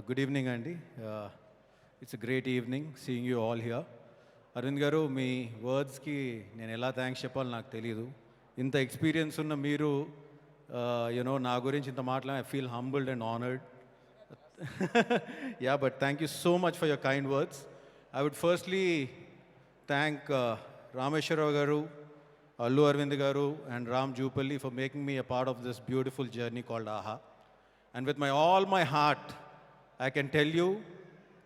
Good evening, Andy. It's a great evening seeing you all here. Arvind గారు మీ వర్డ్స్కి నేను ఎలా thanks చెప్పాలో నాకు తెలియదు. ఇంత ఎక్స్పీరియన్స్ ఉన్న మీరు యూనో నా గురించి ఇంత మాట్లాడి I feel humbled and honoured. Ya but thank you so much for your kind words. I would firstly thank Rameshwar Rao garu, Allu Aravind garu and Ram Jupally for making me a part of this beautiful journey called AHA. And with all my heart, I can tell you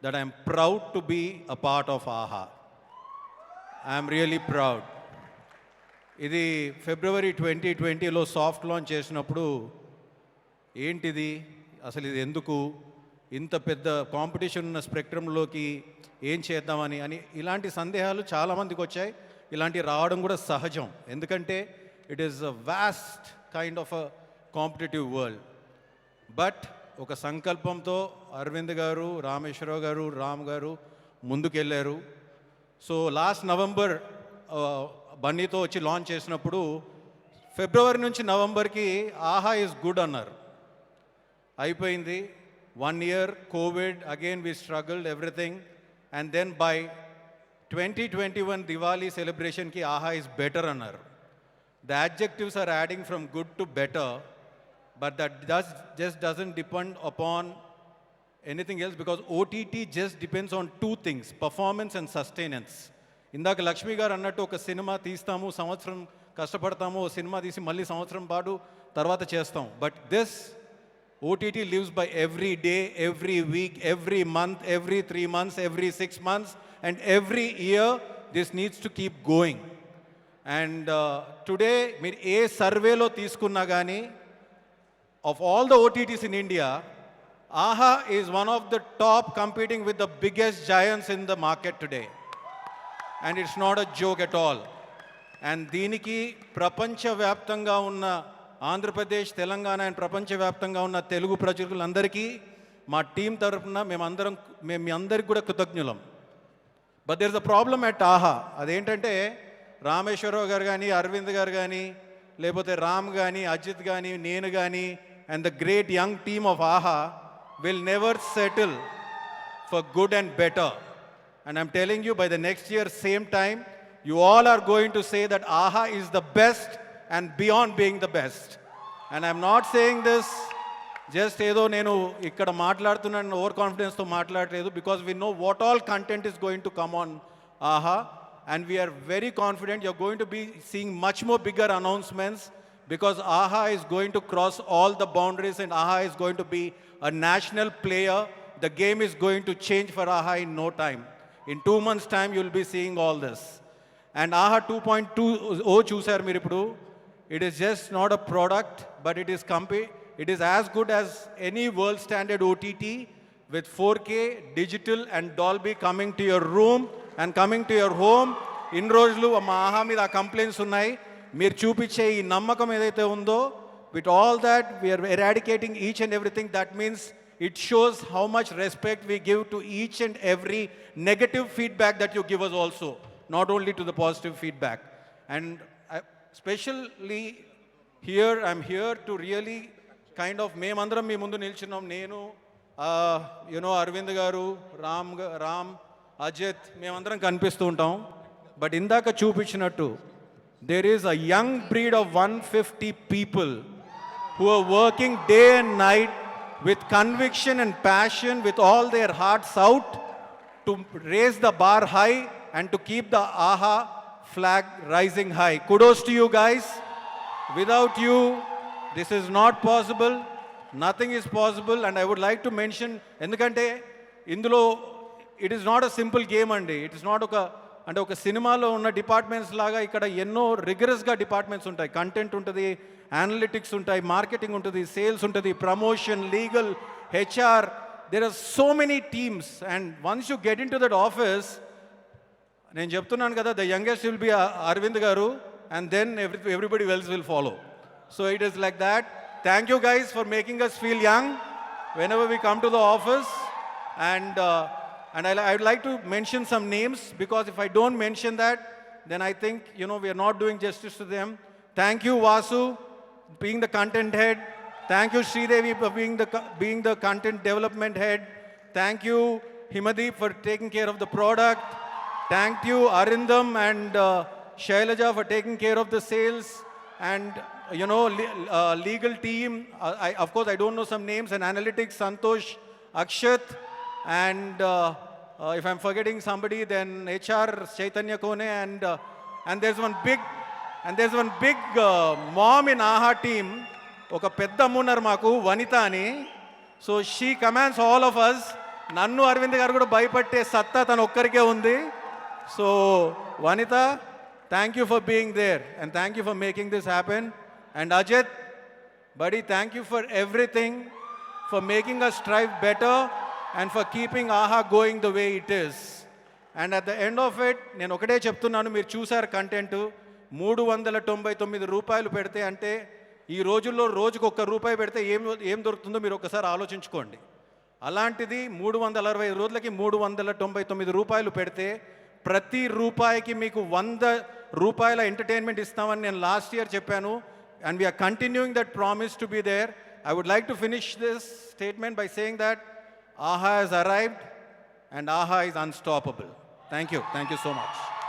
that I am proud to be a part of AHA. I am really proud. ఇది ఫిబ్రవరి 2020లో soft launch చేసినప్పుడు ఏంటిది అసలు, ఇది ఎందుకు ఇంత పెద్ద competition ఉన్న స్పెక్ట్రంలోకి ఏం చేద్దామని ఇలాంటి సందేహాలు చాలామందికి వచ్చాయి. ఇలాంటివి రావడం కూడా సహజం, ఎందుకంటే it is a vast kind of a competitive world. But ఒక సంకల్పంతో అరవింద్ గారు, రామేశ్వరరావు గారు, రామ్ గారు ముందుకెళ్ళారు. సో లాస్ట్ నవంబర్ బన్నీతో వచ్చి లాంచ్ చేసినప్పుడు ఫిబ్రవరి నుంచి నవంబర్కి ఆహా ఈజ్ గుడ్ అన్నారు. అయిపోయింది 1 year Covid, again we struggled everything. And then by 2021 Diwali సెలబ్రేషన్కి ఆహా ఈజ్ బెటర్ అన్నారు. The adjectives are adding from good to better, but that just doesn't depend upon anything else, because OTT just depends on two things: performance and sustenance. ఇందాక లక్ష్మి గారు అన్నట్టు ఒక cinema తీస్తాము, సంవత్సరం కష్టపడతాము, ఓ cinema తీసి మళ్ళీ సంవత్సరం పాటు తర్వాత చేస్తాం. But this OTT lives by every day, every week, every month, every 3 months, every 6 months, and every year this needs to keep going. And today మీరు ఏ సర్వేలో తీసుకున్నా కానీ, of all the OTTs in India, AHA is one of the top, competing with the biggest giants in the market today. And it's not a joke at all. And దీనికి ప్రపంచవ్యాప్తంగా ఉన్న Andhra Pradesh, Telangana and ప్రపంచవ్యాప్తంగా ఉన్న తెలుగు ప్రజలందరికీ మా టీం తరఫున మేము మీ అందరికి కూడా కృతజ్ఞులం. But there is a problem at Aha. అదేంటంటే రామేశ్వరరావు గారు కానీ, అరవింద్ గారు కానీ, లేకపోతే రామ్ కానీ, అజిత్ కానీ, నేను కానీ, and the great young team of AHA will never settle for good and better. And I'm telling you, by the next year, same time, you all are going to say that AHA is the best and beyond being the best. And I'm not saying this just ఏదో నేను ఇక్కడ మాట్లాడుతున్నాను over కాన్ఫిడెన్స్తో మాట్లాడలేదు, because we know what all content is going to come on AHA, and we are very confident you're going to be seeing much more bigger announcements, because AHA is going to cross all the boundaries and AHA is going to be a national player. The game is going to change for AHA in no time. In 2 months' time, you'll be seeing all this. And AHA 2.2 చూసారు మీరు ఇప్పుడు. It is just not a product, but it is as good as any world standard OTT with 4K, digital and Dolby coming to your room and coming to your home. In రోజులు మా ఆహా మీద complaints ఉన్నాయి. మీరు చూపించే ఈ నమ్మకం ఏదైతే ఉందో, with all that we are eradicating each and everything. That means it shows how much respect we give to each and every negative feedback that you give us also, not only to the positive feedback. And especially here, I'm here to really kind of మేమందరం మీ ముందు నిల్చున్నాం. నేను అరవింద్ గారు, రామ్, అజిత్, మేమందరం కనిపిస్తూ ఉంటాం. But ఇందాక చూపించినట్టు there is a young breed of 150 people who are working day and night with conviction and passion, with all their hearts out, to raise the bar high and to keep the AHA flag rising high. Kudos to you guys. Without you, this is not possible. Nothing is possible. And I would like to mention, ఎందుకంటే ఇందులో it is not a simple game అండి. It is not ఒక సినిమాలో ఉన్న departments లాగా ఇక్కడ ఎన్నో రిగరస్గా డిపార్ట్మెంట్స్ ఉంటాయి. కంటెంట్ ఉంటుంది, అనలిటిక్స్ ఉంటాయి, మార్కెటింగ్ ఉంటుంది, సేల్స్ ఉంటుంది, promotion, legal, HR. There are so many teams. And once you get in to that office, నేను చెప్తున్నాను కదా, the youngest will be Aravind garu, and then everybody else will follow. So it is like that. Thank you guys for making us feel young whenever we come to the office. And I would like to mention some names, because if I don't mention that, then I think, we are not doing justice to them. Thank you, Vasu, being the content head. Thank you, Sridevi, for being the content development head. Thank you, Himadeep, for taking care of the product. Thank you, Arindam and Shailaja, for taking care of the sales. And, legal team. Of course, I don't know some names. And analytics, Santosh, Akshat. And if I'm forgetting somebody, then HR, Chaitanya Kone. And there's one big mom in AHA team. Oka pedda munnar maku, Vanita ani. So she commands all of us. Nannu Arvind garu kuda bhayapatte satta tanu okkarike undi. So Vanita, thank you for being there and thank you for making this happen. And Ajit, buddy, thank you for everything, for making us strive better and for keeping AHA going the way it is. And at the end of it, నేను ఒకటే చెప్తున్నాను, మీరు చూసారు content, 399 రూపాయలు పెడితే అంటే ఈ రోజుల్లో రోజుకు ₹1 పెడితే ఏం దొరుకుతుందో మీరు ఒకసారి ఆలోచించుకోండి. అలాంటిది 365 రోజులకి 399 రూపాయలు పెడితే ప్రతి రూపాయికి మీకు ₹100 ఎంటర్టైన్మెంట్ ఇస్తామని నేను లాస్ట్ ఇయర్ చెప్పాను. And we are continuing that promise to be there. I would like to finish this statement by saying that AHA has arrived and AHA is unstoppable. Thank you. Thank you so much.